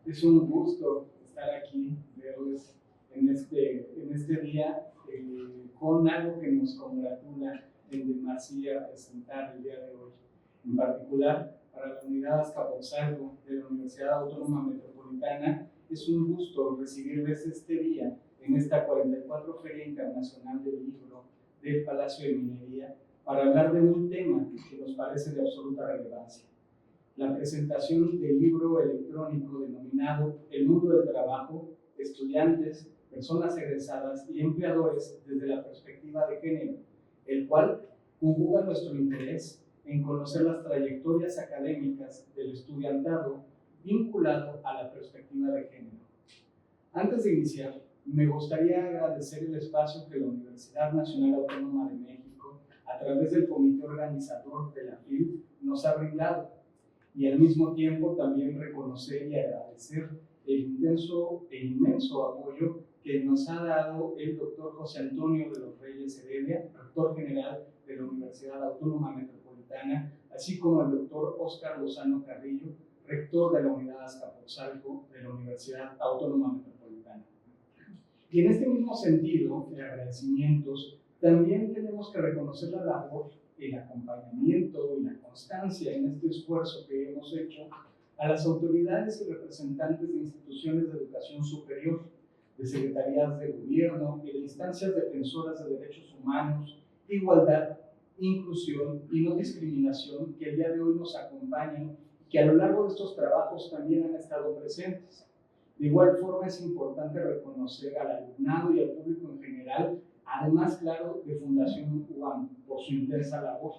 Es un gusto estar aquí, verles en este día con algo que nos congratula en demasía presentar el día de hoy. En particular, para la unidad Azcapotzalco de la Universidad Autónoma Metropolitana, es un gusto recibirles este día en esta 44 Feria Internacional del Libro del Palacio de Minería para hablar de un tema que nos parece de absoluta relevancia: la presentación del libro electrónico denominado El mundo del trabajo, estudiantes, personas egresadas y empleadores desde la perspectiva de género, el cual conjuga nuestro interés en conocer las trayectorias académicas del estudiantado vinculado a la perspectiva de género. Antes de iniciar, me gustaría agradecer el espacio que la Universidad Nacional Autónoma de México, a través del comité organizador de la FIL, nos ha brindado, y al mismo tiempo también reconocer y agradecer el intenso e inmenso apoyo que nos ha dado el doctor José Antonio de los Reyes Heredia, rector general de la Universidad Autónoma Metropolitana, así como el doctor Óscar Lozano Carrillo, rector de la Unidad Azcapotzalco de la Universidad Autónoma Metropolitana. Y en este mismo sentido de agradecimientos, también tenemos que reconocer la labor, el acompañamiento y la constancia en este esfuerzo que hemos hecho a las autoridades y representantes de instituciones de educación superior, de secretarías de gobierno y de instancias defensoras de derechos humanos, igualdad, inclusión y no discriminación, que el día de hoy nos acompañan y que a lo largo de estos trabajos también han estado presentes. De igual forma, es importante reconocer al alumnado y al público en general, además, claro, de Fundación UAM, por su intensa labor.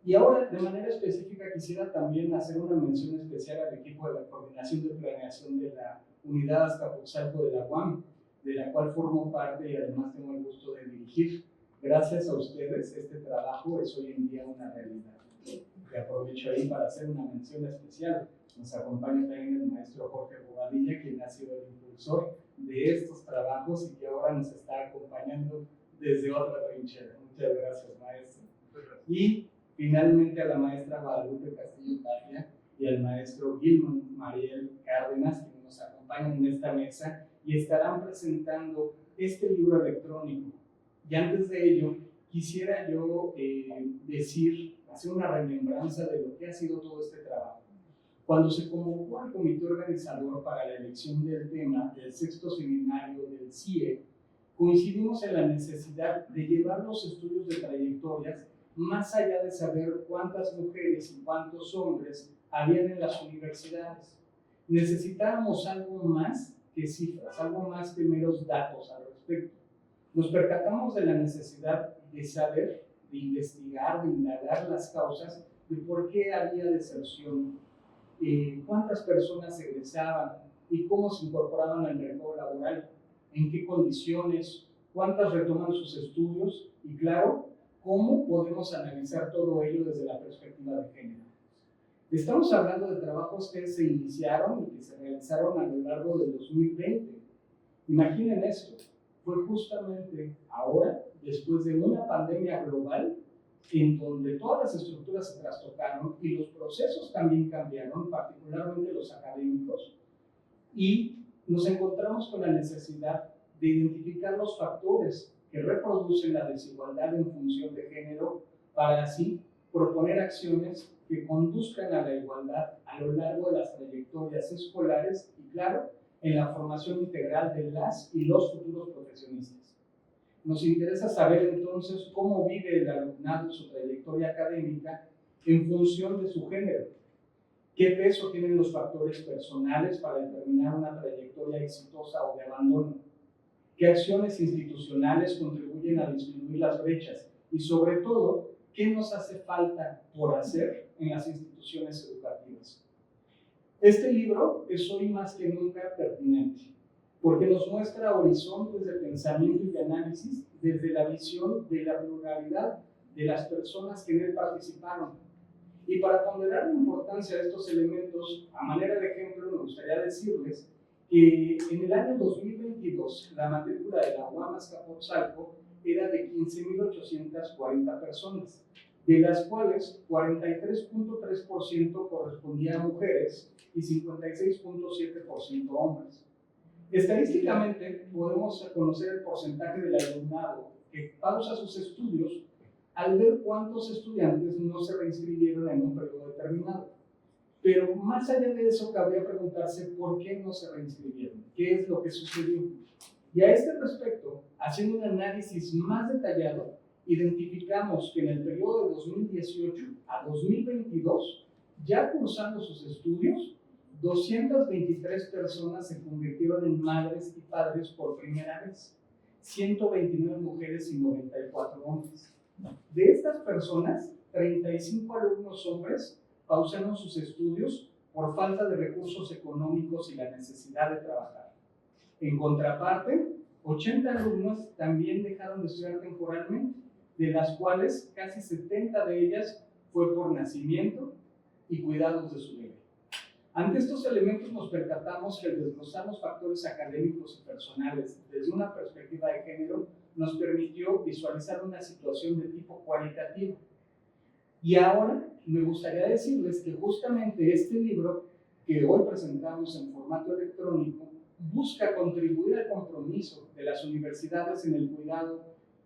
Y ahora, de manera específica, quisiera también hacer una mención especial al equipo de la Coordinación de Planeación de la Unidad Azcapotzalco de la UAM, de la cual formo parte y además tengo el gusto de dirigir. Gracias a ustedes, este trabajo es hoy en día una realidad. Y aprovecho ahí para hacer una mención especial. Nos acompaña también el maestro Jorge Bobadilla, quien ha sido el impulsor de estos trabajos y que ahora nos está acompañando desde otra trinchera. Muchas gracias, maestro. Y finalmente a la maestra Guadalupe Castillo Tapia y al maestro Gilman Mariel Cárdenas, que nos acompañan en esta mesa y estarán presentando este libro electrónico. Y antes de ello, quisiera yo hacer una remembranza de lo que ha sido todo este trabajo. Cuando se convocó al comité organizador para la elección del tema del sexto seminario del CIE, coincidimos en la necesidad de llevar los estudios de trayectorias más allá de saber cuántas mujeres y cuántos hombres habían en las universidades. Necesitábamos algo más que cifras, algo más que meros datos al respecto. Nos percatamos de la necesidad de saber, de investigar, de indagar las causas de por qué había deserción, cuántas personas egresaban y cómo se incorporaban al mercado laboral, en qué condiciones, cuántas retoman sus estudios y, claro, cómo podemos analizar todo ello desde la perspectiva de género. Estamos hablando de trabajos que se iniciaron y que se realizaron a lo largo del 2020. Imaginen esto, fue justamente ahora, después de una pandemia global, en donde todas las estructuras se trastocaron y los procesos también cambiaron, particularmente los académicos, y nos encontramos con la necesidad de identificar los factores que reproducen la desigualdad en función de género para así proponer acciones que conduzcan a la igualdad a lo largo de las trayectorias escolares y, claro, en la formación integral de las y los futuros profesionistas. Nos interesa saber entonces cómo vive el alumnado su trayectoria académica en función de su género. ¿Qué peso tienen los factores personales para determinar una trayectoria exitosa o de abandono? ¿Qué acciones institucionales contribuyen a disminuir las brechas? Y sobre todo, ¿qué nos hace falta por hacer en las instituciones educativas? Este libro es hoy más que nunca pertinente, porque nos muestra horizontes de pensamiento y de análisis desde la visión de la pluralidad de las personas que en él participaron. Y para ponderar la importancia de estos elementos, a manera de ejemplo, me gustaría decirles que en el año 2022 la matrícula de la UAM Azcapotzalco era de 15.840 personas. de las cuales 43.3% correspondía a mujeres y 56.7% a hombres. Estadísticamente, podemos conocer el porcentaje del alumnado que pausa sus estudios al ver cuántos estudiantes no se reinscribieron en un periodo determinado. Pero más allá de eso, cabría preguntarse por qué no se reinscribieron, qué es lo que sucedió. Y a este respecto, haciendo un análisis más detallado, identificamos que en el periodo de 2018 a 2022, ya cursando sus estudios, 223 personas se convirtieron en madres y padres por primera vez, 129 mujeres y 94 hombres. De estas personas, 35 alumnos hombres pausaron sus estudios por falta de recursos económicos y la necesidad de trabajar. En contraparte, 80 alumnos también dejaron de estudiar temporalmente, de las cuales casi 70 de ellas fue por nacimiento y cuidados de su bebé. Ante estos elementos nos percatamos que al desglosar los factores académicos y personales desde una perspectiva de género nos permitió visualizar una situación de tipo cualitativo. Y ahora me gustaría decirles que justamente este libro que hoy presentamos en formato electrónico busca contribuir al compromiso de las universidades en el cuidado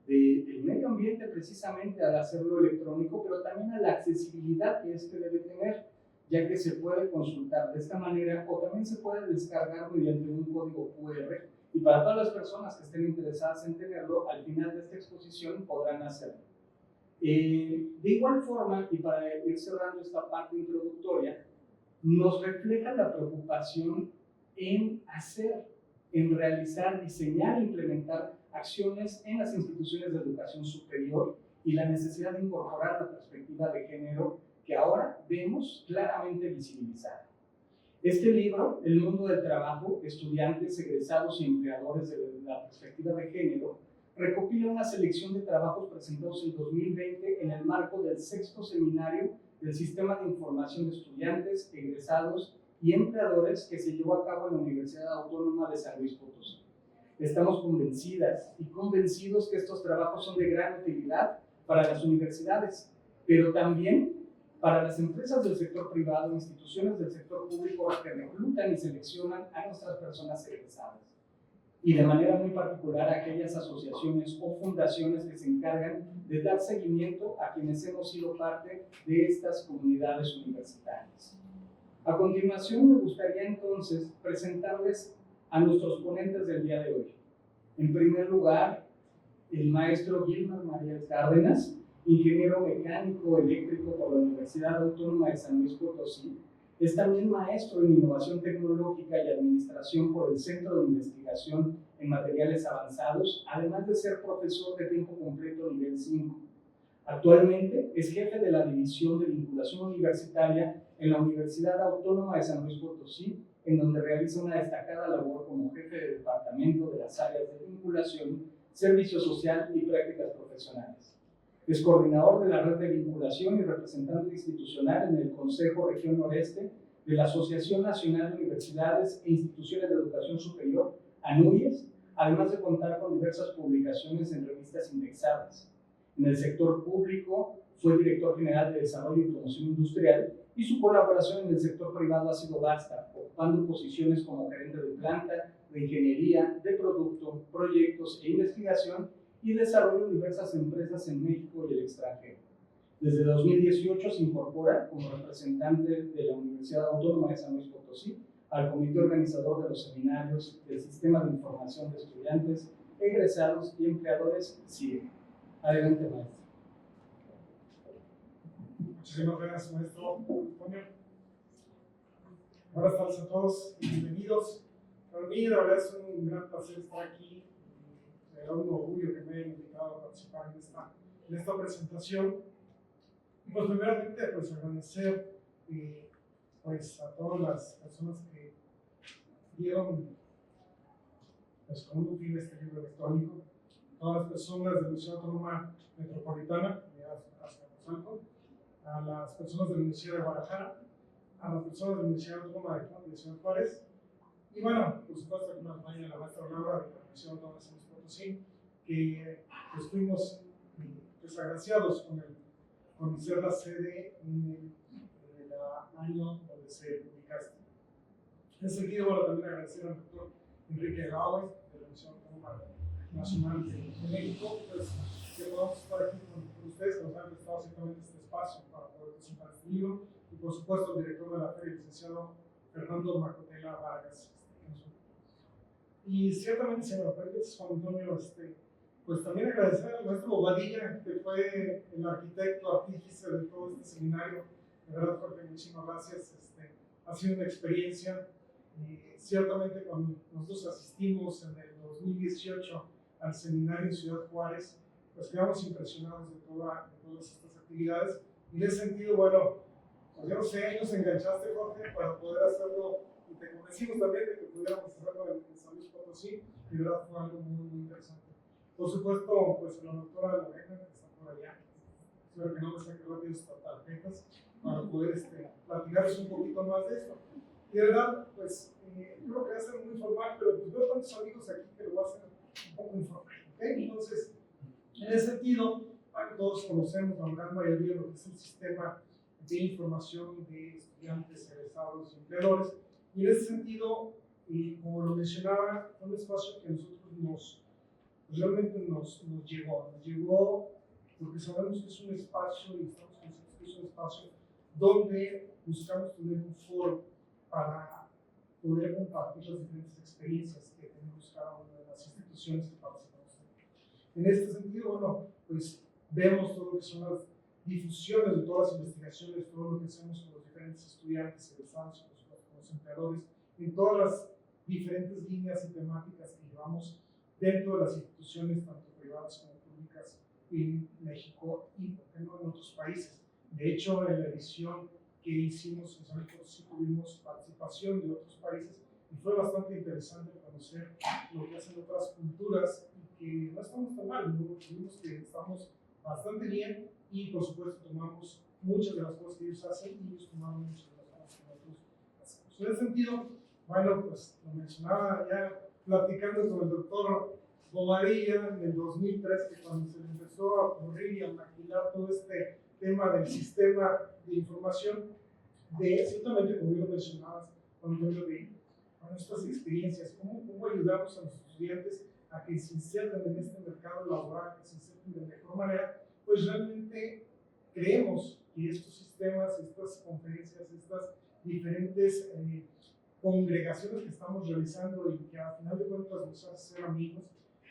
del medio ambiente precisamente al hacerlo electrónico, pero también a la accesibilidad que este debe tener, ya que se puede consultar de esta manera o también se puede descargar mediante un código QR, y para todas las personas que estén interesadas en tenerlo, al final de esta exposición podrán hacerlo. De igual forma, y para ir cerrando esta parte introductoria, nos refleja la preocupación en hacer, en realizar, diseñar e implementar acciones en las instituciones de educación superior y la necesidad de incorporar la perspectiva de género que ahora vemos claramente visibilizada. Este libro, El mundo del trabajo, estudiantes, egresados y empleadores de la perspectiva de género, recopila una selección de trabajos presentados en 2020 en el marco del 6º seminario del Sistema de Información de Estudiantes, Egresados y Empleadores que se llevó a cabo en la Universidad Autónoma de San Luis Potosí. Estamos convencidas y convencidos que estos trabajos son de gran utilidad para las universidades, pero también para las empresas del sector privado, instituciones del sector público que reclutan y seleccionan a nuestras personas egresadas. Y de manera muy particular a aquellas asociaciones o fundaciones que se encargan de dar seguimiento a quienes hemos sido parte de estas comunidades universitarias. A continuación, me gustaría entonces presentarles a nuestros ponentes del día de hoy. En primer lugar, el maestro Gilmar María Cárdenas, ingeniero mecánico eléctrico por la Universidad Autónoma de San Luis Potosí. Es también maestro en innovación tecnológica y administración por el Centro de Investigación en Materiales Avanzados, además de ser profesor de tiempo completo nivel 5. Actualmente es jefe de la División de Vinculación Universitaria en la Universidad Autónoma de San Luis Potosí, en donde realiza una destacada labor como jefe de departamento de las áreas de vinculación, servicio social y prácticas profesionales. Es coordinador de la red de vinculación y representante institucional en el Consejo Región Noreste de la Asociación Nacional de Universidades e Instituciones de Educación Superior, ANUYES, además de contar con diversas publicaciones en revistas indexadas. En el sector público fue director general de Desarrollo y Promoción Industrial y su colaboración en el sector privado ha sido vasta, ocupando posiciones como gerente de planta, de ingeniería, de producto, proyectos e investigación y desarrollo de diversas empresas en México y el extranjero. Desde 2018 se incorpora como representante de la Universidad Autónoma de San Luis Potosí al comité organizador de los seminarios del Sistema de Información de Estudiantes, Egresados y Empleadores, CIE. Adelante, maestro. Muchísimas gracias, maestro Antonio. Buenas tardes a todos y bienvenidos. Para mí, la verdad, es un gran placer estar aquí. Me da un orgullo que me hayan invitado a participar en esta presentación. Pues, primeramente, pues agradecer pues, a todas las personas que dieron pues, con un fin este libro electrónico, todas las personas de la Universidad Autónoma Metropolitana de Azcapotzalco, a las personas de la Universidad de Guadalajara, a las personas de la Universidad Autónoma de Ciudad Juárez, y bueno, por supuesto, que nos acompaña la maestra Laura de la Universidad Autónoma de San Luis Potosí, que pues, fuimos desagraciados con conocer la sede en el año donde se publicaste. En ese sentido, bueno, también agradecer al doctor Enrique Gawes, de la Universidad Autónoma Nacional de México, pues, que podamos estar aquí con ustedes, que nos han prestado ciertamente este espacio para poder presentar este libro, y por supuesto el director de la feria, el licenciado Fernando Macotela Vargas. Y ciertamente, si me lo permites, Juan Antonio, pues también agradecer al maestro Bobadilla, que fue el arquitecto, artífice de todo este seminario. De verdad, Jorge, muchísimas gracias. Ha sido una experiencia. Ciertamente, cuando nosotros asistimos en el 2018 al seminario en Ciudad Juárez, pues quedamos impresionados de todas estas actividades. Y en ese sentido, bueno, pues yo no sé, nos enganchaste, Jorge, para poder hacerlo, y te convencimos también de que pudiéramos hacerlo en San Luis Potosí, y de verdad fue algo muy, muy interesante. Por supuesto, pues la doctora Lorena, que está por allá, espero que no me saque rápido estas tarjetas para poder platicarles un poquito más de esto. Y de verdad, pues yo creo que va a ser muy informal, pero pues veo tantos amigos aquí que lo va a hacer un poco informal, ¿ok? Entonces, en ese sentido, bueno, todos conocemos la gran mayoría de lo que es el sistema de información de estudiantes, egresados y empleadores, y en ese sentido, como lo mencionaba, fue un espacio que nosotros realmente nos llegó porque sabemos que es un espacio y estamos conscientes que es un espacio donde buscamos tener un foro para poder compartir las diferentes experiencias que tenemos cada una de las instituciones que participamos. En este sentido, bueno, pues vemos todo lo que son las difusiones de todas las investigaciones, todo lo que hacemos con los diferentes estudiantes, egresados, con los empleadores, en todas las diferentes líneas y temáticas que llevamos dentro de las instituciones, tanto privadas como públicas, en México y, por qué no, en otros países. De hecho, en la edición que hicimos en San Luis Potosí tuvimos participación de otros países y fue bastante interesante conocer lo que hacen otras culturas y que no estamos tan mal, ¿no? Vimos que estamos bastante bien y, por supuesto, tomamos muchas de las cosas que ellos hacen y ellos tomaron muchas de las cosas que nosotros hacemos. En ese sentido, bueno, pues lo mencionaba ya platicando con el doctor Bobadilla en el 2003, que cuando se le empezó a ocurrir y a maquilar todo este tema del sistema de información, ciertamente, como yo lo mencionabas, cuando yo de estas experiencias, cómo ayudamos a los estudiantes a que se inserten en este mercado laboral, que se inserten de mejor manera, pues realmente creemos que estos sistemas, estas conferencias, estas diferentes congregaciones que estamos realizando y que a final de cuentas nos hacen ser amigos,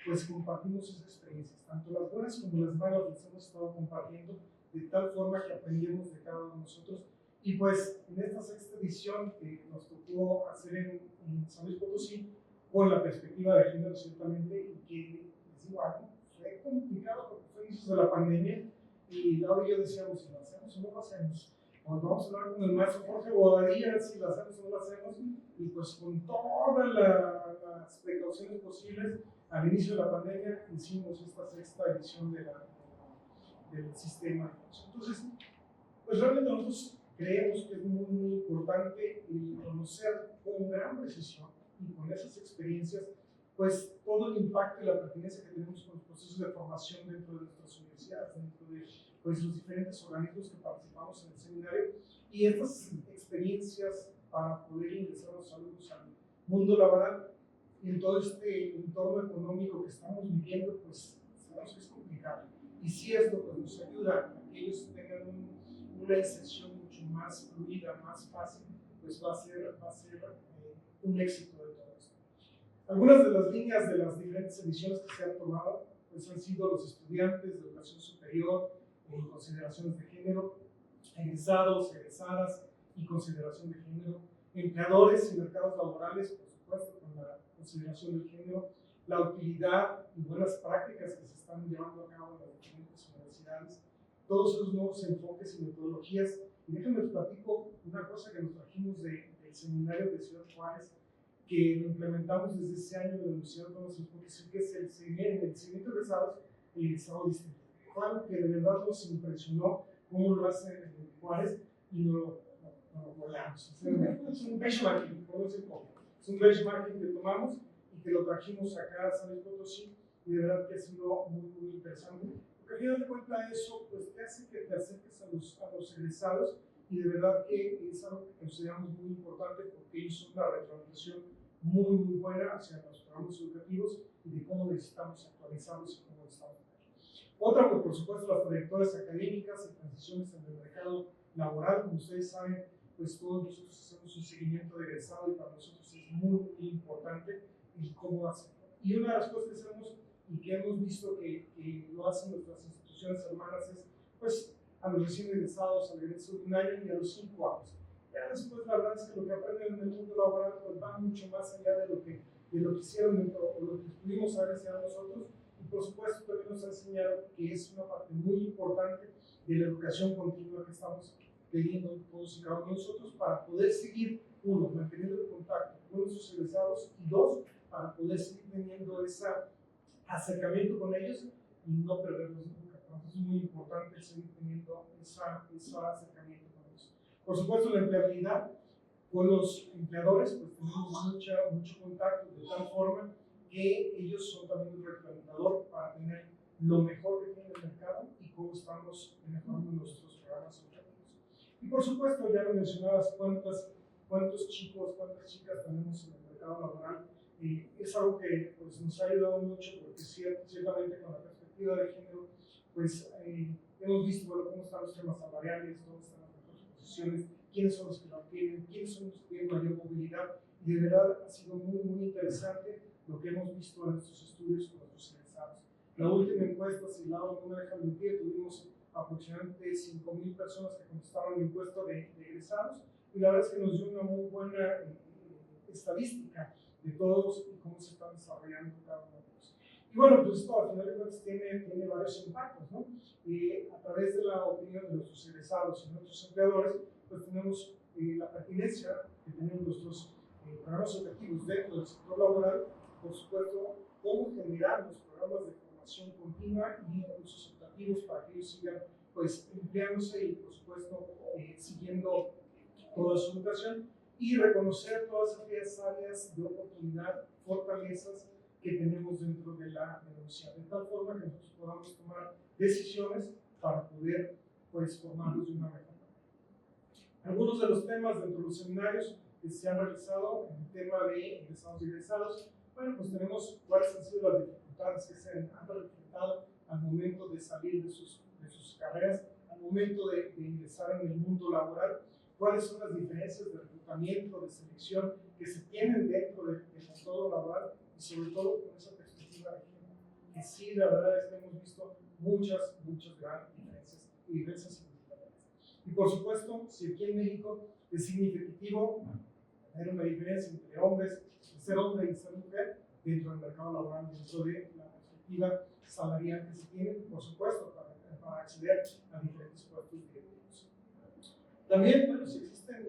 pues compartimos esas experiencias, tanto las buenas como las malas las hemos estado compartiendo de tal forma que aprendemos de cada uno de nosotros. Y pues en esta sexta edición que nos tocó hacer en San Luis Potosí, con la perspectiva de género ciertamente, y que les digo algo, fue complicado porque fue inicios de la pandemia y Laura y yo decíamos, si lo hacemos o no lo hacemos. Pues vamos a hablar con el maestro Jorge Bobadilla si lo hacemos o no lo hacemos, y pues con todas las precauciones posibles, al inicio de la pandemia hicimos esta sexta edición del sistema. Entonces, pues realmente nosotros creemos que es muy, muy importante conocer con gran precisión y con esas experiencias, pues todo el impacto y la pertinencia que tenemos con los procesos de formación dentro de nuestras universidades, dentro de pues, los diferentes organismos que participamos en el seminario, y estas experiencias para poder ingresar a los alumnos al mundo laboral y en todo este entorno económico que estamos viviendo, pues sabemos que es complicado. Y si esto pues, nos ayuda a que ellos tengan una inserción mucho más fluida, más fácil, pues va a ser un éxito de todo esto. Algunas de las líneas de las diferentes ediciones que se han tomado pues, han sido los estudiantes de educación superior en consideraciones de género, egresados, egresadas y consideración de género, empleadores y mercados laborales, por supuesto, con la consideración del género, la utilidad y buenas prácticas que se están llevando a cabo en las diferentes universidades, todos esos nuevos enfoques y metodologías. Y déjenme les platico una cosa que nos trajimos del seminario de Ciudad Juárez, que lo implementamos desde ese año de la Universidad Autónoma de San Luis Potosí, que es el seguimiento de egresados y el egresado distinto. Fue algo que de verdad nos impresionó cómo lo hace en Juárez y no lo volamos. Es un benchmarking, por decir poco. Es un benchmarking que tomamos y que lo trajimos acá a San Luis Potosí, y de verdad que ha sido muy, muy interesante. Porque al final de cuentas eso pues, te hace que te acerques a los egresados y de verdad que es algo que consideramos muy importante porque ellos son una retroalimentación muy buena hacia los programas educativos y de cómo necesitamos actualizarlos y cómo necesitamos. Otra, pues, por supuesto, las trayectorias académicas y transiciones en el mercado laboral. Como ustedes saben, pues todos nosotros hacemos un seguimiento de egresado y para nosotros es muy importante el cómo hacerlo. Y una de las cosas que hacemos y que hemos visto que lo hacen nuestras instituciones hermanas es, pues, a los recién egresados, al egreso de un año y a los 5 años. Ya después, la verdad es que lo que aprenden en el mundo laboral pues, va mucho más allá de lo que hicieron dentro, o lo que pudimos haber enseñado nosotros. Y por supuesto, también nos ha enseñado que es una parte muy importante de la educación continua que estamos teniendo todos y cada uno de nosotros para poder seguir, uno, manteniendo el contacto con nuestros egresados y dos, para poder seguir teniendo ese acercamiento con ellos y no perderlos nunca. Entonces es muy importante seguir teniendo ese acercamiento con ellos. Por supuesto, la empleabilidad con los empleadores, pues tenemos mucho contacto de tal forma que ellos son también un reclutador para tener lo mejor que tiene el mercado y cómo estamos mejorando nuestros programas educativos. Y por supuesto, ya lo mencionabas, cuántos chicos, cuántas chicas tenemos en el mercado laboral. Es algo que pues, nos ha ayudado mucho porque ciertamente con la perspectiva de género, pues hemos visto bueno, cómo están los temas salariales, dónde están las mejores posiciones, quiénes son los que lo tienen, quiénes son los que tienen mayor movilidad. Y de verdad ha sido muy interesante lo que hemos visto en nuestros estudios con nuestros egresados. La última encuesta, si Laura no me deja mentir, tuvimos aproximadamente 5,000 personas que contestaron la encuesta de egresados y la verdad es que nos dio una muy buena estadística de todos y cómo se están desarrollando cada uno de ellos. Y bueno, pues esto al final de cuentas tiene varios impactos, ¿no? A través de la opinión de nuestros egresados y nuestros empleadores, pues tenemos la pertinencia que tienen nuestros programas educativos dentro del sector laboral, por supuesto, cómo generar los programas de formación continua y recursos educativos para que ellos sigan pues, empleándose y, por supuesto, siguiendo toda su educación y reconocer todas aquellas áreas de oportunidad, fortalezas que tenemos dentro de la universidad, de tal forma que nosotros podamos tomar decisiones para poder pues, formarlos de una mejor manera. Algunos de los temas dentro de los seminarios que se han realizado en el tema de egresados y egresados, bueno, pues tenemos cuáles han sido las dificultades que se han presentado al momento de salir de sus carreras, al momento de ingresar en el mundo laboral, cuáles son las diferencias de reclutamiento, de selección que se tienen dentro del mundo laboral y sobre todo con esa perspectiva de género, que sí, la verdad es que hemos visto muchas grandes diferencias y diferencias significativas. Y por supuesto, si aquí en México es significativo tener una diferencia entre hombres, ser hombre y ser mujer dentro del mercado laboral, dentro de la perspectiva salarial que se tiene, por supuesto, para acceder a diferentes puestos directivos. También, bueno, si existen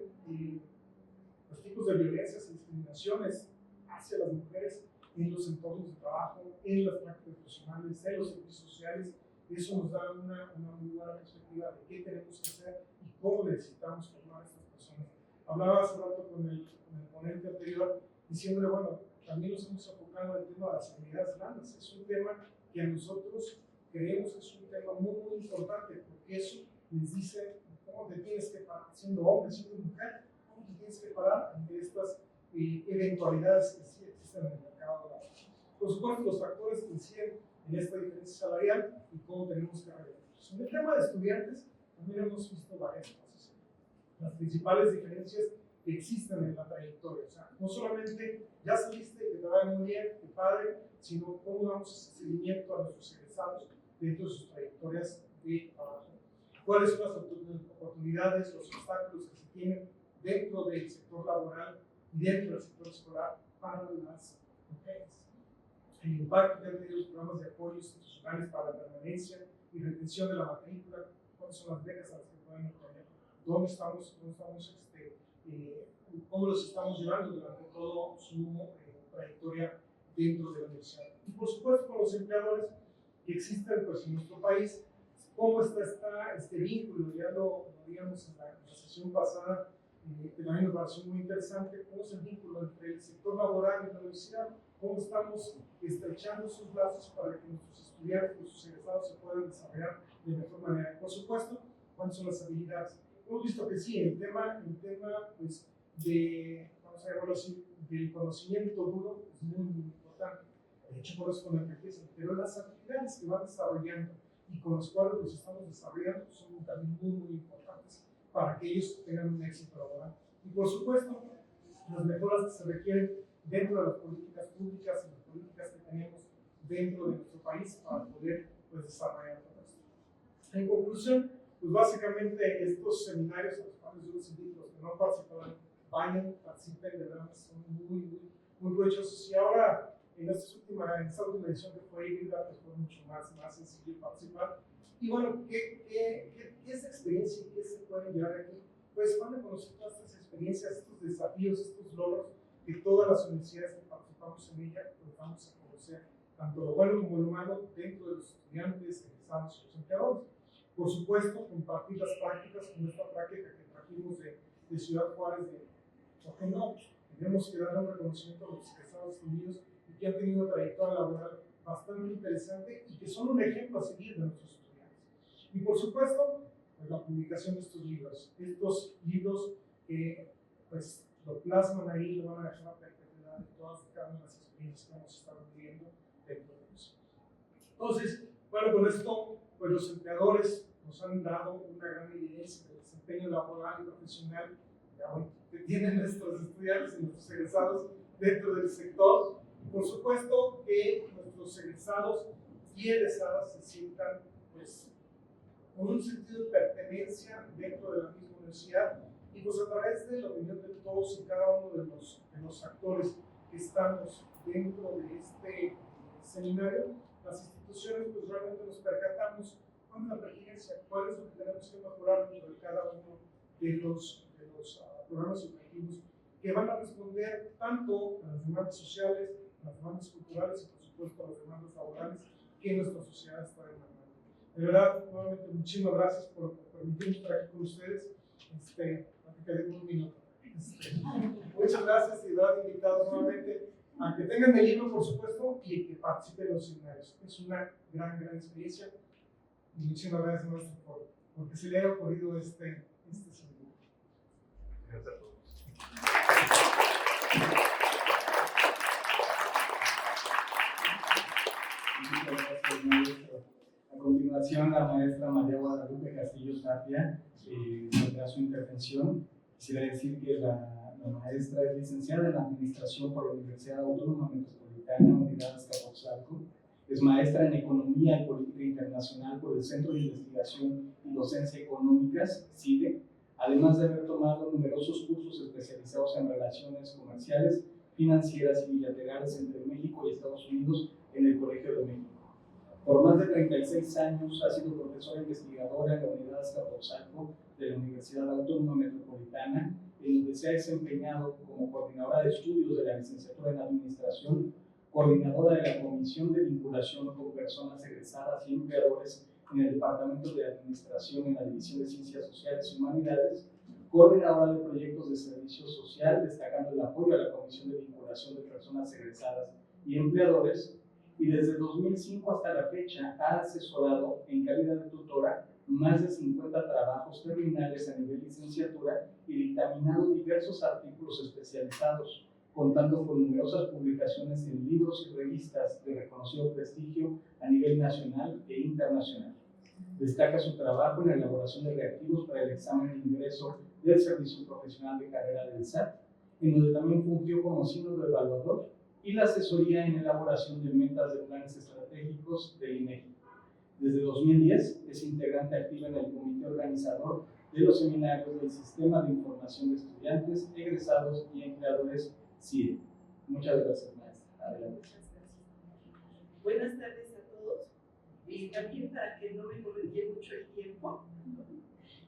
los tipos de violencias y discriminaciones hacia las mujeres en los entornos de trabajo, en las prácticas profesionales, en los servicios sociales, eso nos da una muy buena perspectiva de qué tenemos que hacer y cómo necesitamos formar a estas personas. Hablaba hace rato con el ponente anterior, diciéndole, bueno, también nos hemos enfocado en el tema de las habilidades blandas. Es un tema que a nosotros creemos que es un tema muy importante, porque eso les dice cómo te tienes que parar, siendo hombre, siendo mujer, cómo te tienes que parar ante estas eventualidades que sí existen en el mercado laboral. Por supuesto, los factores que inciden en esta diferencia salarial y cómo tenemos que revertirlos. En el tema de estudiantes, también hemos visto varias cosas. Las principales diferencias que existen en la trayectoria. O sea, no solamente ya saliste, que te vaya muy bien, que padre, sino cómo damos ese seguimiento a nuestros egresados dentro de sus trayectorias de trabajo. Cuáles son las oportunidades, los obstáculos que se tienen dentro del sector laboral y dentro del sector escolar para las mujeres. El impacto que han tenido los programas de apoyo institucionales para la permanencia y retención de la matrícula, cuáles son las becas a las que pueden obtener, cómo los estamos llevando durante toda su trayectoria dentro de la universidad. Y por supuesto con los empleadores que existen pues, en nuestro país, cómo está este vínculo, ya lo veíamos en la sesión pasada, que también nos pareció muy interesante, cómo es el vínculo entre el sector laboral y la universidad, cómo estamos estrechando sus lazos para que nuestros estudiantes, nuestros egresados se puedan desarrollar de mejor manera. Por supuesto, ¿cuáles son las habilidades? Hemos visto que sí, el tema pues, vamos a llamarlo así, del conocimiento duro es muy, muy importante. De hecho, por eso con la que empiezan. Pero las habilidades que van desarrollando y con las cuales los estamos desarrollando son también muy, muy importantes para que ellos tengan un éxito laboral. Y por supuesto, las mejoras que se requieren dentro de las políticas públicas y las políticas que tenemos dentro de nuestro país para poder pues, desarrollar todo esto. En conclusión, pues básicamente estos seminarios a los cuales yo les invito, los que no participan, vayan, participen, de verdad, son muy provechosos. Y ahora, en esta última edición que fue híbrida, pues fue mucho más sencillo participar. Y bueno, ¿qué es experiencia y qué se puede llevar aquí? Pues van a conocer todas estas experiencias, estos desafíos, estos logros que todas las universidades que participamos en ella, pues vamos a conocer tanto lo bueno como lo malo dentro de los estudiantes, egresados y los empleadores. Por supuesto, compartir las prácticas, como esta práctica que trajimos de Ciudad Juárez, ¿por qué no? Tenemos que dar un reconocimiento a los Estados Unidos y que han tenido una trayectoria laboral bastante interesante y que son un ejemplo a seguir de nuestros estudiantes. Y por supuesto, pues, la publicación de estos libros que pues, lo plasman ahí, lo van a dejar a perpetuidad de todas y cada una de las experiencias que hemos estado viviendo dentro de eso. Entonces, bueno, con esto, pues los empleadores nos han dado una gran evidencia del desempeño laboral y profesional que tienen nuestros estudiantes y nuestros egresados dentro del sector. Y por supuesto que nuestros egresados y egresadas se sientan pues, con un sentido de pertenencia dentro de la misma universidad y pues a través de la opinión de todos y cada uno de los actores que estamos dentro de este seminario, las instituciones pues realmente nos percatamos cuál es la pertinencia, cuál es lo que tenemos que mejorar dentro de cada uno de los programas educativos que van a responder tanto a las demandas sociales, a las demandas culturales y por supuesto a las demandas laborales que nuestra sociedad está demandando. De verdad, nuevamente muchísimas gracias por permitirme estar aquí con ustedes. Un minuto. Muchas gracias y de verdad invitados nuevamente a que tengan el libro, por supuesto, y que participen en los seminarios. Es una gran experiencia. Y muchísimas gracias, maestro, porque se le haya ocurrido este seminario. Gracias a todos. Muchas gracias, maestro. A continuación, la maestra María Guadalupe Castillo Tapia tendrá su intervención. Quisiera decir que la maestra es licenciada en Administración por la Universidad Autónoma Metropolitana, Unidad Azcapotzalco. Es maestra en Economía y Política Internacional por el Centro de Investigación y Docencia Económicas, CIDE, además de haber tomado numerosos cursos especializados en relaciones comerciales, financieras y bilaterales entre México y Estados Unidos en el Colegio de México. Por más de 36 años ha sido profesora investigadora en la Unidad Azcapotzalco de la Universidad Autónoma Metropolitana, en donde se ha desempeñado como coordinadora de estudios de la licenciatura en Administración, coordinadora de la Comisión de Vinculación con Personas Egresadas y Empleadores en el Departamento de Administración en la División de Ciencias Sociales y Humanidades, coordinadora de proyectos de servicio social, destacando el apoyo a la Comisión de Vinculación de Personas Egresadas y Empleadores, y desde 2005 hasta la fecha ha asesorado en calidad de tutora más de 50 trabajos terminales a nivel licenciatura y dictaminado diversos artículos especializados, contando con numerosas publicaciones en libros y revistas de reconocido prestigio a nivel nacional e internacional. Destaca su trabajo en la elaboración de reactivos para el examen de ingreso del Servicio Profesional de Carrera del SAT, en donde también fungió como sínodo evaluador, y la asesoría en elaboración de metas de planes estratégicos del INEGI. Desde 2010 es integrante activa en el comité organizador de los seminarios del Sistema de Información de Estudiantes, Egresados y Empleadores, CIDE. Muchas gracias, maestra. Adelante. Muchas gracias. Buenas tardes a todos. También para que no me corrige mucho el tiempo,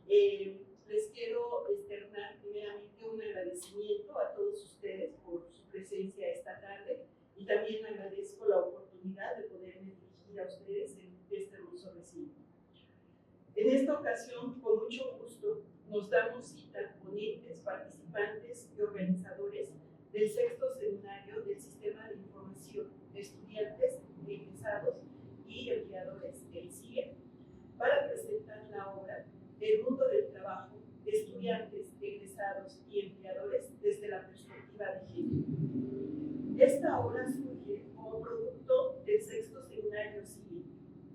les quiero externar primeramente un agradecimiento a todos ustedes por su presencia esta tarde y también agradezco la oportunidad de poderme dirigir a ustedes en este hermoso recinto. En esta ocasión, con mucho gusto, nos damos cita ponentes, participantes y organizadores del sexto seminario del Sistema de Información estudiantes, egresados y empleadores que siguen, para presentar la obra El mundo del trabajo, estudiantes, egresados y empleadores desde la perspectiva de género. Esta obra surge como producto del sexto seminario civil,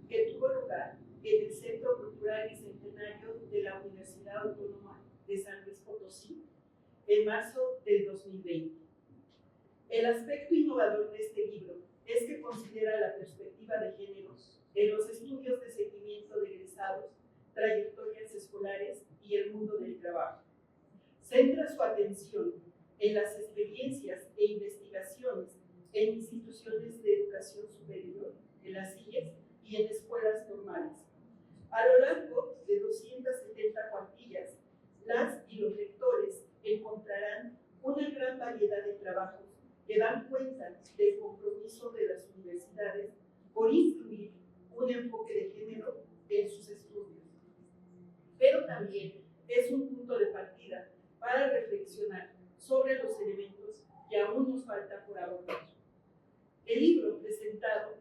que tuvo lugar en el Centro Cultural Bicentenario de la Universidad Autónoma de San Luis Potosí en marzo del 2020. El aspecto innovador de este libro es que considera la perspectiva de géneros en los estudios de seguimiento de egresados, trayectorias escolares y el mundo del trabajo. Centra su atención en las experiencias e investigaciones en instituciones de educación superior, en las IES y en escuelas normales. A lo largo de 270 cuartillas, las y los lectores encontrarán una gran variedad de trabajos que dan cuenta del compromiso de las universidades por incluir un enfoque de género en sus estudios. Pero también es un punto de partida para reflexionar sobre los elementos que aún nos falta por abordar. El libro presentado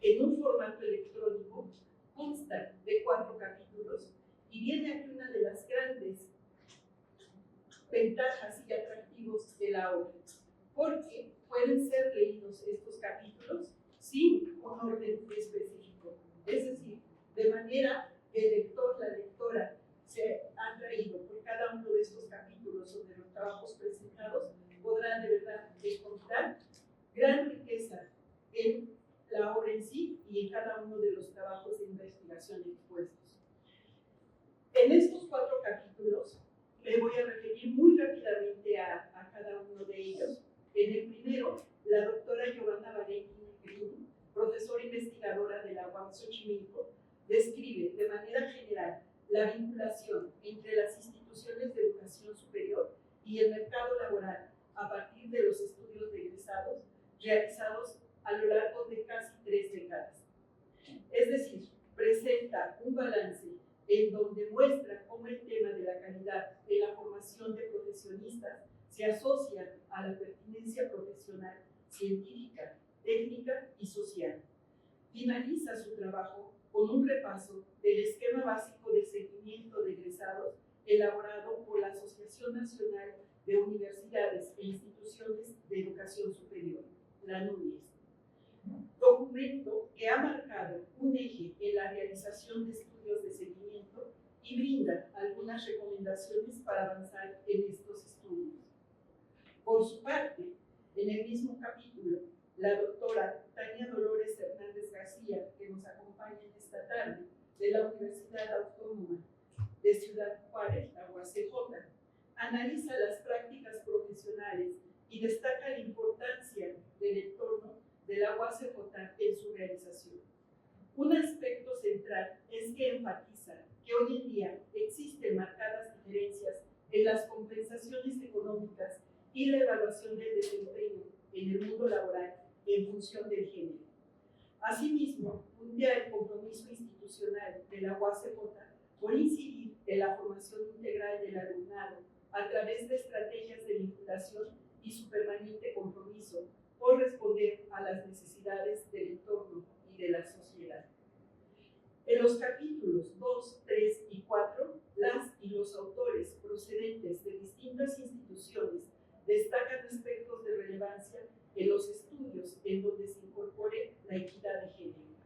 en un formato electrónico consta de 4 capítulos y viene aquí una de las grandes ventajas y atractivos de la obra, porque pueden ser leídos estos capítulos sin un orden específico, es decir, de manera que el lector, la lectora, se ha traído por cada uno de estos capítulos o de los trabajos presentados, podrán de verdad encontrar gran riqueza en la obra en sí y en cada uno de los trabajos de investigación expuestos. En estos 4 capítulos me voy a referir muy rápidamente a cada uno de ellos. En el primero, la doctora Giovanna Valentín Green, profesora investigadora de la UAM Xochimilco, describe de manera general la vinculación entre las instituciones de educación superior y el mercado laboral a partir de los estudios de egresados realizados a lo largo de casi 3 décadas. Es decir, presenta un balance en donde muestra cómo el tema de la calidad en la formación de profesionistas se asocia a la pertinencia profesional, científica, técnica y social. Finaliza su trabajo con un repaso del esquema básico de seguimiento de egresados elaborado por la Asociación Nacional de Universidades e Instituciones de Educación Superior, la NUNES. Documento que ha marcado un eje en la realización de estudios de seguimiento y brinda algunas recomendaciones para avanzar en estos estudios. Por su parte, en el mismo capítulo, la doctora Tania Dolores Hernández García, que nos acompaña en esta tarde, de la Universidad Autónoma de Ciudad Juárez, la UACJ, analiza las prácticas profesionales y destaca la importancia del entorno de la UACJ en su realización. Un aspecto central es que enfatiza que hoy en día existen marcadas diferencias en las compensaciones económicas y la evaluación del desempeño en el mundo laboral en función del género. Asimismo, puntea el compromiso institucional de la UACJ por incidir en la formación integral del alumnado a través de estrategias de vinculación y su permanente compromiso por responder a las necesidades del entorno y de la sociedad. En los capítulos 2, 3 y 4, las y los autores procedentes de distintas instituciones destacan aspectos de relevancia en los estudios en donde se incorpore la equidad de género.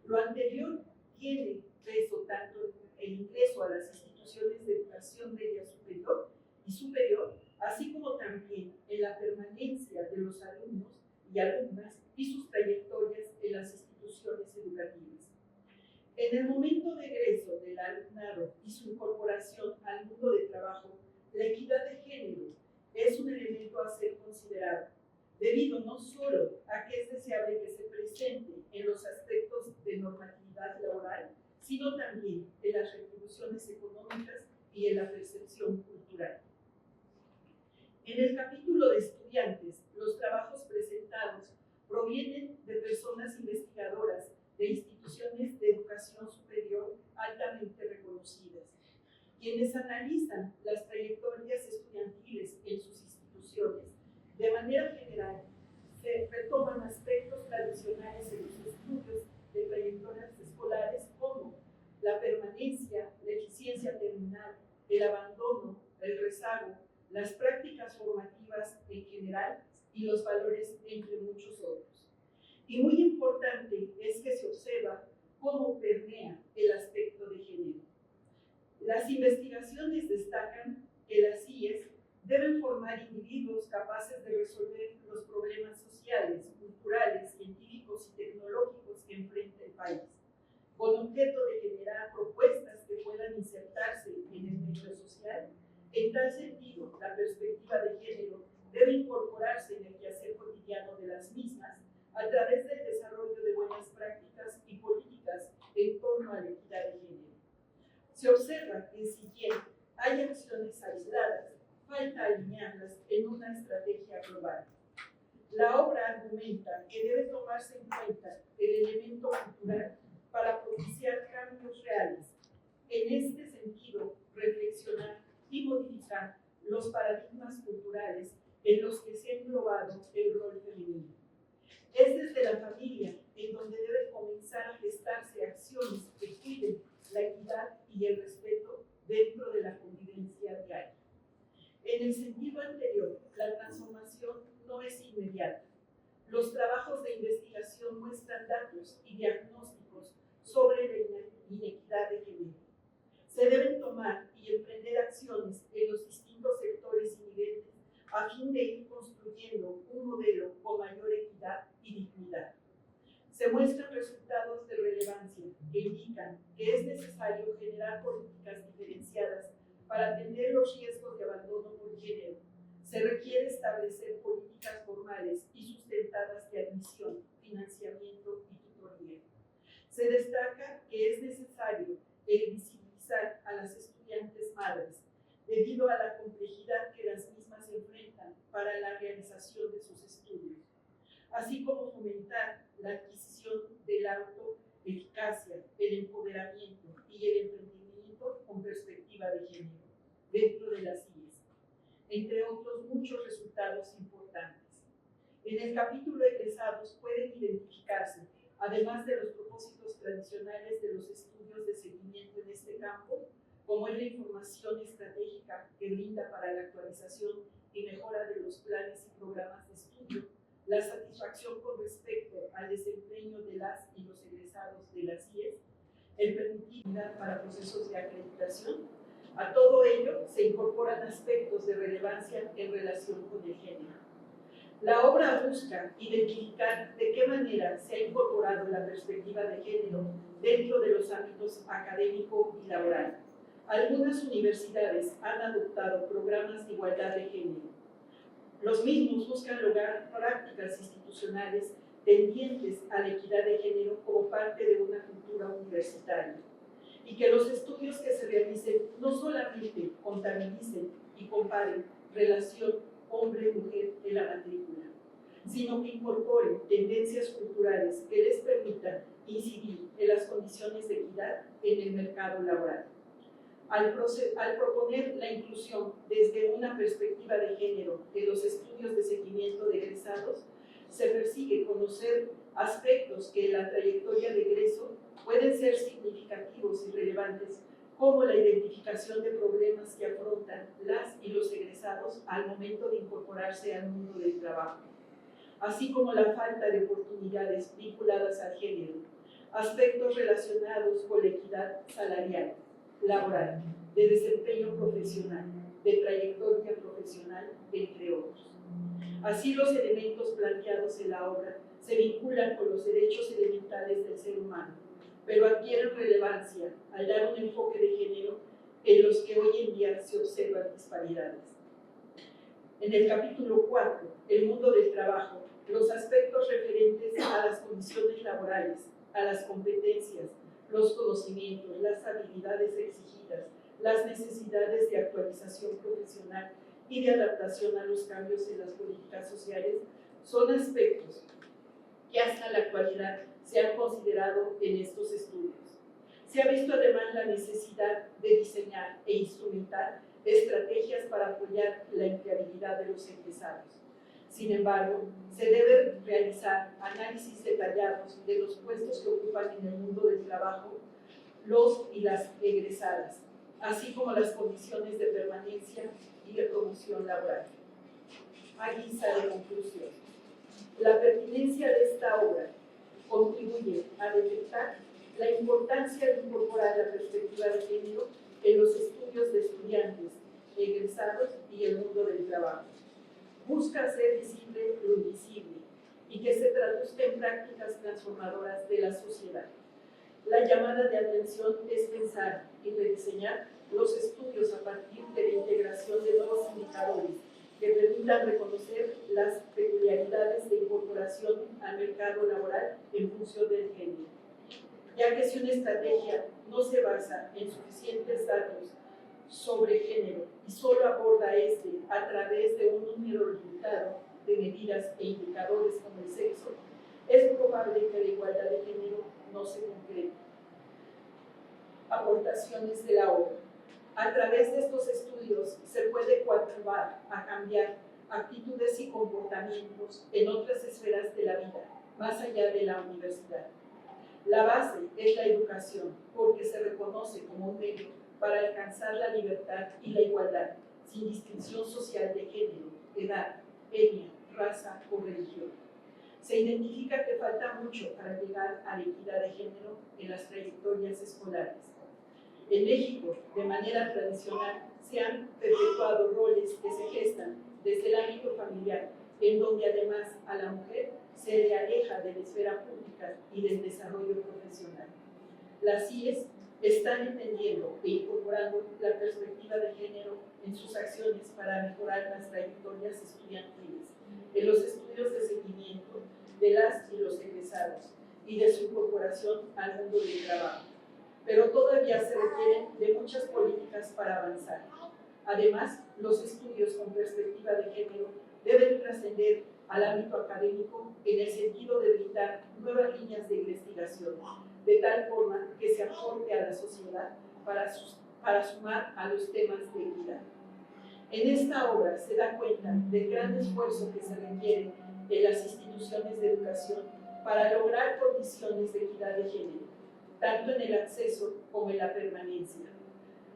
Lo anterior tiene peso tanto en el ingreso a las instituciones de educación media superior y superior, así como también en la permanencia de los alumnos y alumnas y sus trayectorias en las instituciones educativas. En el momento de egreso del alumnado y su incorporación al mundo de trabajo, la equidad de género es un elemento a ser considerado, debido no solo a que es deseable que se presente en los aspectos de normatividad laboral, sino también en las retribuciones económicas y en la percepción cultural. En el capítulo de estudiantes, los trabajos presentados provienen de personas investigadoras de instituciones de educación superior altamente reconocidas, quienes analizan las trayectorias estudiantiles en sus instituciones. De manera general, se retoman aspectos violencia, la eficiencia terminal, el abandono, el rezago, las prácticas formativas en general y los valores, entre muchos otros. Y muy importante es que se observa cómo permea el aspecto de género. Las investigaciones destacan que las IES deben formar individuos capaces de resolver los problemas sociales, culturales, científicos y tecnológicos que enfrenta el país, con objeto de generar propuestas que puedan insertarse en el medio social. En tal sentido, la perspectiva de género debe incorporarse en el quehacer cotidiano de las mismas a través del desarrollo de buenas prácticas y políticas en torno a la equidad de género. Se observa que si bien hay acciones aisladas, falta alinearlas en una estrategia global. La obra argumenta que debe tomarse en cuenta el elemento cultural para propiciar cambios reales. En este sentido, reflexionar y modificar los paradigmas culturales en los que se ha englobado el rol femenino. Es desde la familia en donde deben comenzar a gestarse acciones que cuiden la equidad y el respeto dentro de la convivencia diaria. En el sentido anterior, la transformación no es inmediata. Los trabajos de investigación muestran datos y diagnósticos sobre la inequidad de género. Se deben tomar y emprender acciones en los distintos sectores y niveles a fin de ir construyendo un modelo con mayor equidad y dignidad. Se muestran resultados de relevancia que indican que es necesario generar políticas diferenciadas para atender los riesgos de abandono por género. Se requiere establecer políticas formales y sustentadas de admisión, financiamiento y tutoría. Se destaca que es necesario visibilizar a las estudiantes madres debido a la complejidad que las mismas enfrentan para la realización de sus estudios, así como fomentar la adquisición de la autoeficacia, el empoderamiento y el emprendimiento con perspectiva de género dentro de las IES, entre otros muchos resultados importantes. En el capítulo egresados pueden identificarse, además de los propósitos tradicionales de los estudios de seguimiento en este campo, como es la información estratégica que brinda para la actualización y mejora de los planes y programas de estudio, la satisfacción con respecto al desempeño de las y los egresados de las IES, el permitir para procesos de acreditación. A todo ello se incorporan aspectos de relevancia en relación con el género. La obra busca identificar de qué manera se ha incorporado la perspectiva de género dentro de los ámbitos académico y laboral. Algunas universidades han adoptado programas de igualdad de género. Los mismos buscan lograr prácticas institucionales tendientes a la equidad de género como parte de una cultura universitaria, y que los estudios que se realicen no solamente contabilicen y comparen relación hombre-mujer en la matrícula, sino que incorporen tendencias culturales que les permitan incidir en las condiciones de equidad en el mercado laboral. Al proponer la inclusión desde una perspectiva de género en los estudios de seguimiento de egresados, se persigue conocer aspectos que en la trayectoria de egreso pueden ser significativos y relevantes, como la identificación de problemas que afrontan las y los egresados al momento de incorporarse al mundo del trabajo, así como la falta de oportunidades vinculadas al género, aspectos relacionados con la equidad salarial, laboral, de desempeño profesional, de trayectoria profesional, entre otros. Así, los elementos planteados en la obra se vinculan con los derechos elementales del ser humano, pero adquieren relevancia al dar un enfoque de género en los que hoy en día se observan disparidades. En el capítulo 4, el mundo del trabajo, los aspectos referentes a las condiciones laborales, a las competencias, los conocimientos, las habilidades exigidas, las necesidades de actualización profesional y de adaptación a los cambios en las políticas sociales, son aspectos que hasta la actualidad se han considerado en estos estudios. Se ha visto además la necesidad de diseñar e instrumentar estrategias para apoyar la empleabilidad de los egresados. Sin embargo, se deben realizar análisis detallados de los puestos que ocupan en el mundo del trabajo los y las egresadas, así como las condiciones de permanencia y de promoción laboral. A guisa de conclusión, la pertinencia de esta obra contribuye a detectar la importancia de incorporar la perspectiva de género en los estudios de estudiantes, egresados y el mundo del trabajo. Busca hacer visible lo invisible y que se traduzca en prácticas transformadoras de la sociedad. La llamada de atención es pensar y rediseñar los estudios a partir de la integración de nuevos indicadores que permitan reconocer las peculiaridades de incorporación al mercado laboral en función del género, ya que si una estrategia no se basa en suficientes datos sobre género y solo aborda este a través de un número limitado de medidas e indicadores como el sexo, es probable que la igualdad de género no se concrete. Aportaciones de la obra. A través de estos estudios se puede coadyuvar a cambiar actitudes y comportamientos en otras esferas de la vida, más allá de la universidad. La base es la educación, porque se reconoce como un medio para alcanzar la libertad y la igualdad, sin distinción social de género, edad, etnia, raza o religión. Se identifica que falta mucho para llegar a la equidad de género en las trayectorias escolares. En México, de manera tradicional, se han perpetuado roles que se gestan desde el ámbito familiar, en donde además a la mujer se le aleja de la esfera pública y del desarrollo profesional. Las CIES están entendiendo e incorporando la perspectiva de género en sus acciones para mejorar las trayectorias estudiantiles, en los estudios de seguimiento de las y los egresados y de su incorporación al mundo del trabajo. Pero todavía se requieren de muchas políticas para avanzar. Además, los estudios con perspectiva de género deben trascender al ámbito académico en el sentido de brindar nuevas líneas de investigación, de tal forma que se aporte a la sociedad para sumar a los temas de equidad. En esta obra se da cuenta del gran esfuerzo que se requiere en las instituciones de educación para lograr condiciones de equidad de género, tanto en el acceso como en la permanencia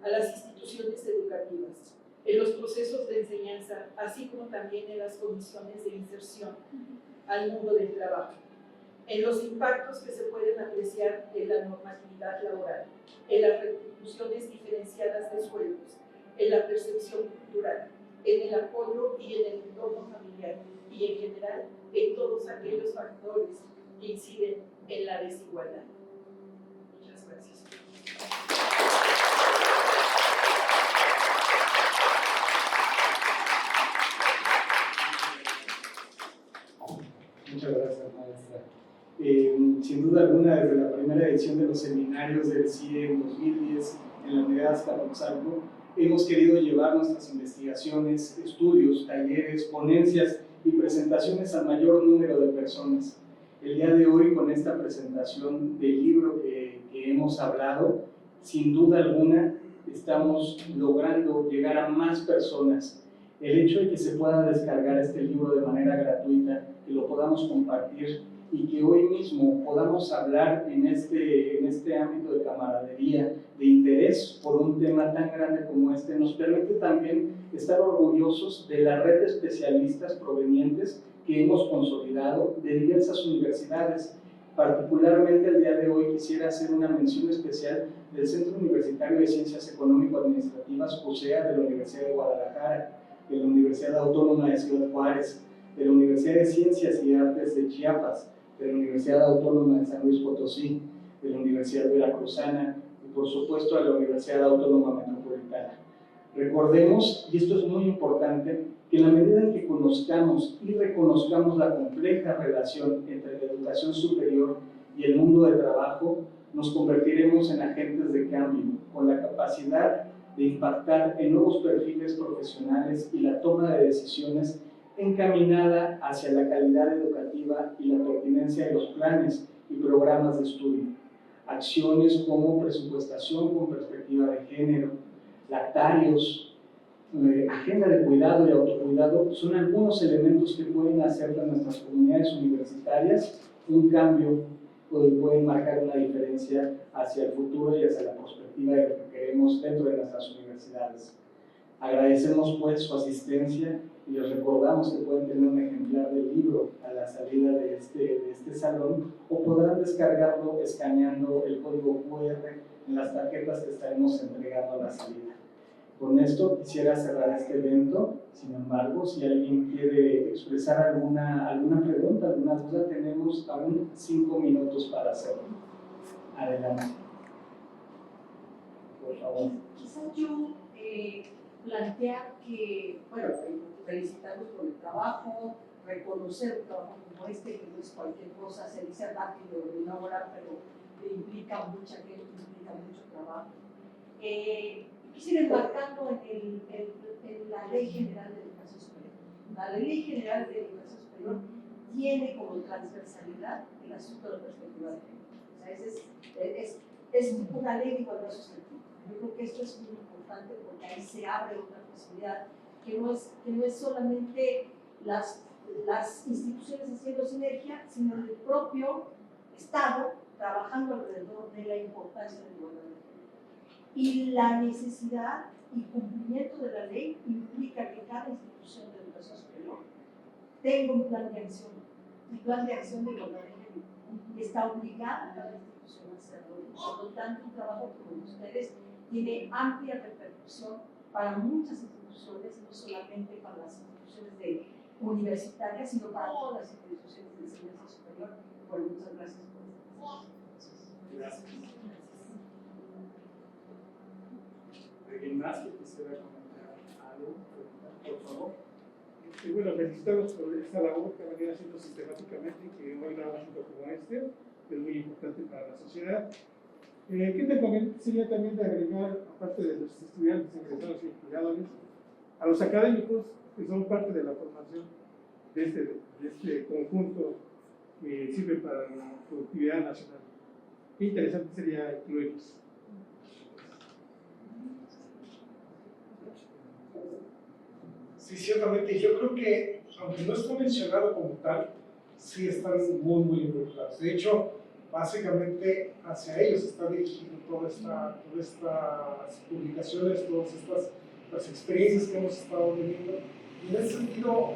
a las instituciones educativas, en los procesos de enseñanza, así como también en las condiciones de inserción al mundo del trabajo, en los impactos que se pueden apreciar en la normatividad laboral, en las retribuciones diferenciadas de sueldos, en la percepción cultural, en el apoyo y en el entorno familiar, y en general en todos aquellos factores que inciden en la desigualdad. Muchas gracias. Muchas gracias, maestra. Sin duda alguna, desde la primera edición de los seminarios del CIE en 2010 en la Unidad Azcapotzalco, hemos querido llevar nuestras investigaciones, estudios, talleres, ponencias y presentaciones al mayor número de personas. El día de hoy, con esta presentación del libro que hemos hablado, sin duda alguna estamos logrando llegar a más personas. El hecho de que se pueda descargar este libro de manera gratuita, que lo podamos compartir y que hoy mismo podamos hablar en este ámbito de camaradería, de interés por un tema tan grande como este, nos permite también estar orgullosos de la red de especialistas provenientes que hemos consolidado de diversas universidades. Particularmente el día de hoy quisiera hacer una mención especial del Centro Universitario de Ciencias Económico-Administrativas, CUSEA, de la Universidad de Guadalajara, de la Universidad Autónoma de Ciudad Juárez, de la Universidad de Ciencias y Artes de Chiapas, de la Universidad Autónoma de San Luis Potosí, de la Universidad Veracruzana y por supuesto de la Universidad Autónoma Metropolitana. Recordemos, y esto es muy importante, que en la medida en que conozcamos y reconozcamos la compleja relación entre la educación superior y el mundo del trabajo, nos convertiremos en agentes de cambio, con la capacidad de impactar en nuevos perfiles profesionales y la toma de decisiones encaminada hacia la calidad educativa y la pertinencia de los planes y programas de estudio. Acciones como presupuestación con perspectiva de género, lactarios, agenda de cuidado y autocuidado son algunos elementos que pueden hacer de nuestras comunidades universitarias un cambio pueden marcar una diferencia hacia el futuro y hacia la perspectiva de lo que queremos dentro de nuestras universidades. Agradecemos pues su asistencia y les recordamos que pueden tener un ejemplar del libro a la salida de este salón o podrán descargarlo escaneando el código QR en las tarjetas que estaremos entregando a la salida. Con esto quisiera cerrar este evento. Sin embargo, si alguien quiere expresar alguna pregunta, alguna duda, tenemos aún 5 minutos para hacerlo. Adelante. Por favor. Quizás yo plantear que, bueno, felicitarlos por el trabajo, reconocer un trabajo como este, que no es cualquier cosa, se dice rápido de una hora, pero implica mucha gente, implica mucho trabajo. Quisiera enmarcarlo en la Ley General de Educación Superior. La Ley General de Educación Superior tiene como transversalidad el asunto de la perspectiva de género. O sea, es una ley de igualdad sustantiva. Yo creo que esto es muy importante porque ahí se abre otra posibilidad, que no es solamente las instituciones haciendo sinergia, sino el propio Estado trabajando alrededor de la importancia de la igualdad de género. Y la necesidad y cumplimiento de la ley implica que cada institución de educación superior tenga un plan de acción, un plan de acción de igualdad de género. Está obligada cada institución a hacerlo. Por lo tanto, un trabajo como ustedes tiene amplia repercusión para muchas instituciones, no solamente para las instituciones universitarias, sino para todas las instituciones de enseñanza superior. Bueno, muchas gracias por esta Gracias. ¿Alguien más que quisiera comentar algo? Por favor. Y bueno, felicitarlos por esta labor que van a ir haciendo sistemáticamente y que hoy un asunto como este es muy importante para la sociedad. ¿Qué te conviene sería también de agregar, aparte de los estudiantes, egresados y empleados, a los académicos que son parte de la formación de este conjunto que sirve para la productividad nacional? Qué interesante sería incluirlos. Sí, ciertamente. Yo creo que, aunque no está mencionado como tal, sí están muy involucrados. De hecho, básicamente hacia ellos está dirigido todas estas publicaciones, todas las experiencias que hemos estado teniendo. Y en ese sentido,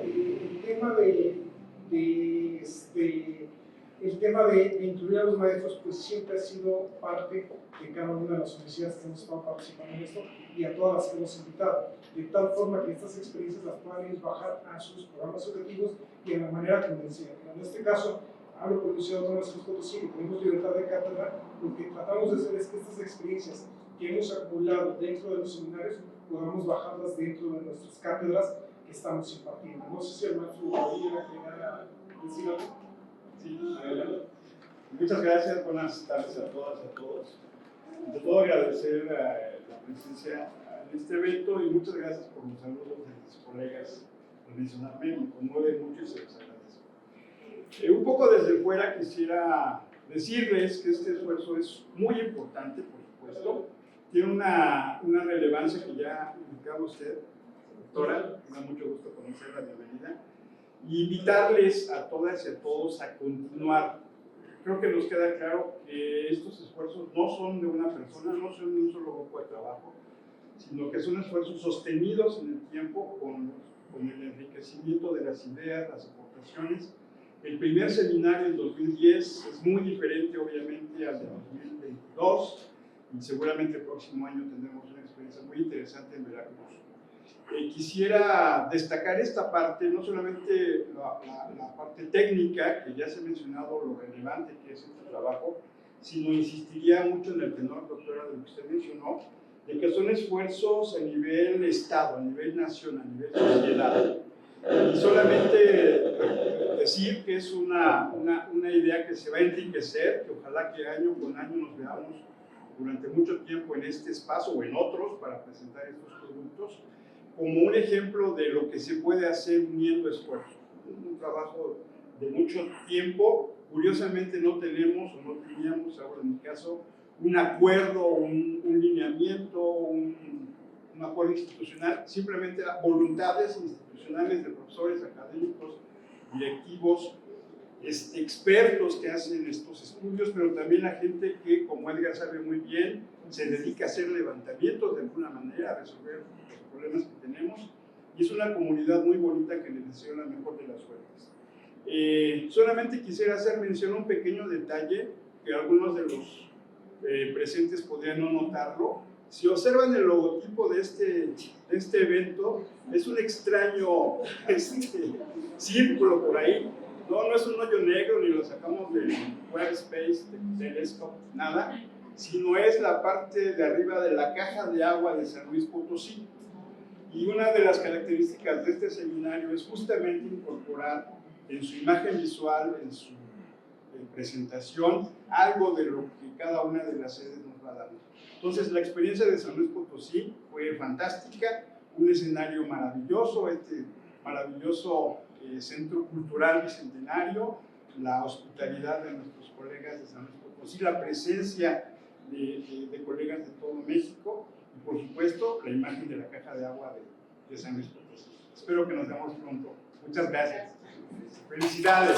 el tema de incluir a los maestros pues siempre ha sido parte de cada una de las universidades que hemos estado participando en esto y a todas las que hemos invitado, de tal forma que estas experiencias las puedan ir bajar a sus programas educativos y en la manera que enseñan. En este caso, hablo por el Ciudad Autónoma de San Luis Potosí, que tenemos libertad de cátedra, lo que tratamos de hacer es que estas experiencias que hemos acumulado dentro de los seminarios podamos bajarlas dentro de nuestras cátedras que estamos impartiendo. No sé si el maestro podría agregar decir algo. Sí, adelante. Muchas gracias, buenas tardes a todas y a todos. Ante todo agradecer la presencia en este evento y muchas gracias por los saludos de mis colegas. Mencionarme me conmueve mucho y se los agradezco. Un poco desde fuera quisiera decirles que este esfuerzo es muy importante, por supuesto. Tiene una relevancia que ya indicaba usted, doctora. Me da mucho gusto conocerla, bienvenida. Y invitarles a todas y a todos a continuar. Creo que nos queda claro que estos esfuerzos no son de una persona, no son de un solo grupo de trabajo, sino que son esfuerzos sostenidos en el tiempo con el enriquecimiento de las ideas, las aportaciones. El primer seminario en 2010 es muy diferente, obviamente, al de 2022, y seguramente el próximo año tendremos una experiencia muy interesante en Veracruz. Quisiera destacar esta parte, no solamente la parte técnica, que ya se ha mencionado lo relevante que es este trabajo, sino insistiría mucho en el tenor, doctora, de lo que usted mencionó, de que son esfuerzos a nivel Estado, a nivel nación, a nivel sociedad. Y solamente decir que es una idea que se va a enriquecer, que ojalá que año con año nos veamos durante mucho tiempo en este espacio o en otros para presentar estos productos, como un ejemplo de lo que se puede hacer uniendo esfuerzos. Un trabajo de mucho tiempo. Curiosamente no tenemos o no teníamos, ahora en mi caso, un acuerdo, un lineamiento, un acuerdo institucional, simplemente voluntades institucionales de profesores, académicos, directivos, expertos que hacen estos estudios, pero también la gente que, como Edgar sabe muy bien, se dedica a hacer levantamientos de alguna manera, a resolver los problemas que tenemos. Y es una comunidad muy bonita que les deseo la mejor de las suertes. Solamente quisiera hacer mención a un pequeño detalle que algunos de los presentes podrían no notarlo. Si observan el logotipo de este evento, es un extraño círculo por ahí. No es un hoyo negro, ni lo sacamos de Web Space, de Telescope, nada, sino es la parte de arriba de la caja de agua de San Luis Potosí. Y una de las características de este seminario es justamente incorporar en su imagen visual, en su presentación, algo de lo que cada una de las sedes nos va dando. Entonces, la experiencia de San Luis Potosí fue fantástica, un escenario maravilloso, maravilloso Centro Cultural Bicentenario, la hospitalidad de nuestros colegas de San Luis Potosí, la presencia de colegas de todo México y, por supuesto, la imagen de la caja de agua de San Luis Potosí. Espero que nos veamos pronto. Muchas gracias. Felicidades.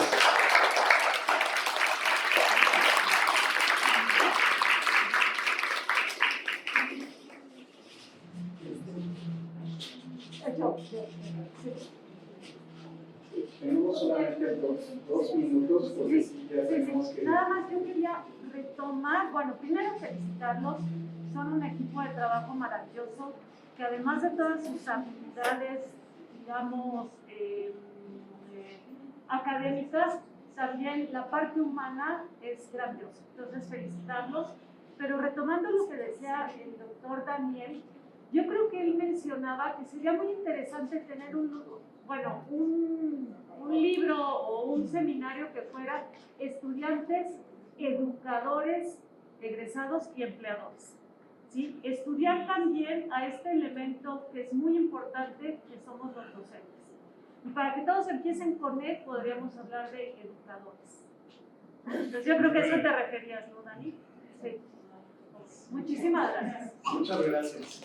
Tenemos solamente dos minutos, porque sí, ya tenemos que... Nada más yo quería retomar, bueno, primero felicitarlos, son un equipo de trabajo maravilloso, que además de todas sus habilidades, digamos, académicas, también la parte humana es grandiosa. Entonces, felicitarlos. Pero retomando lo que decía el doctor Daniel, yo creo que él mencionaba que sería muy interesante tener un libro o un seminario que fuera estudiantes, educadores, egresados y empleadores. ¿Sí? Estudiar también a este elemento que es muy importante, que somos los docentes. Y para que todos empiecen con él, podríamos hablar de educadores. Entonces yo creo que a eso te referías, ¿no, Dani? Sí. Muchísimas gracias. Muchas gracias.